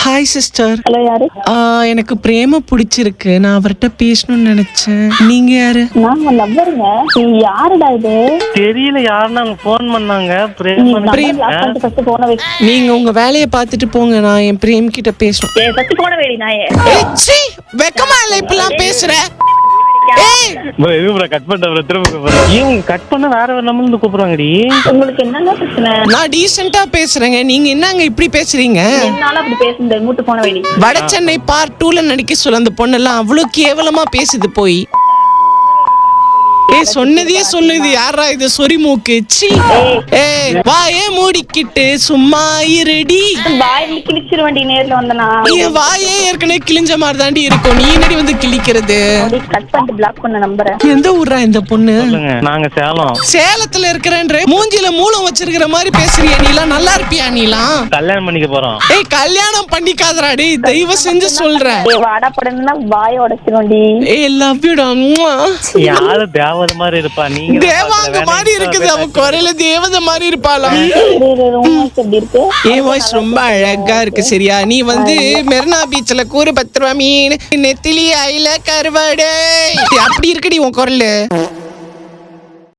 Hi sister. Hello, யாரு? எனக்கு பிரேம பிடிச்சிருக்கு. நான் அவர்கிட்ட பேசணும்னு நினைச்சேன். நீங்க யாரு? நான் உங்க நம்பருங்க. நீ யாருடா இது? தெரியல, யாருன்னா போன் பண்ணாங்க. நீ number block பண்ணிட்டு first phone வை. நீங்க உங்க வேலையை பார்த்துட்டு போங்க. நான் என் பிரேம் கிட்ட பேசணும். ஏய், first phone வைடி நாயே. வெக்கமா இல்ல இப்பெல்லாம் பேசுற? கட் பண்ண வேற ஒரு நம்பர்ல கூப்பிடுறாங்கடி. உங்களுக்கு என்னங்க பிரச்சனை? நான் டீசென்ட்டா பேசுறேங்க. நீங்க என்னங்க இப்படி பேசுறீங்க? என்னால அப்படி பேச முடியாது. மூட்டு phone வைடி. வட சென்னை பார்ட் 2ல நடிக்க சொல்ல அந்த பொண்ணெல்லாம் அவ்வளவு கேவலமா பேசுது போய். சொன்னதையே சொல்லுது. யாரா இது சொறி மூக்கு? வாயே மூடிக்கிட்டு சும்மா இருடி. வாயில கிழிச்சிருவேன்டி நேர்ல வந்தனா. என் வாயே ஏற்கனவே கிழிஞ்ச மாதிரி தாண்டி இருக்கும். நீ என்னடி வந்து கிழிக்கிறது? கட் பண்ணிட்டு பிளாக் பண்ண நம்பரை. எந்த ஊர்ரா இந்த பொண்ணு? நாங்க சேலம். சேலத்துல இருக்கிறேன்ற மூஞ்சில மூலம் வச்சிருக்கிற மாதிரி பேசுறியா? நீலாம் நல்லா இருப்பியா? நீலாம் கல்யாணம் பண்ணிக்க போறோம். கல்யாணம் பண்ணிக்காதராடி, தயவு செஞ்சு சொல்றேன். வாடா படம்னா வாயை உடைச்சிருவேன்டி. லவ் யூ டா. யாரு தேவதை மாதிரி இருப்பா? நீங்க தேவாங்க மாதிரி இருக்குது. அவ குரல தேவதை மாதிரி இருப்பாளாம். எப்படி இருக்கு? என் வாய்ஸ் ரொம்ப அழகா இருக்கு. சரியா? நீ வந்து மெரினா பீச்ல கூறு 10 ரூபா மீன், நெத்திலி ஐல கருவாடு அப்படி இருக்குடி உன் குரல்.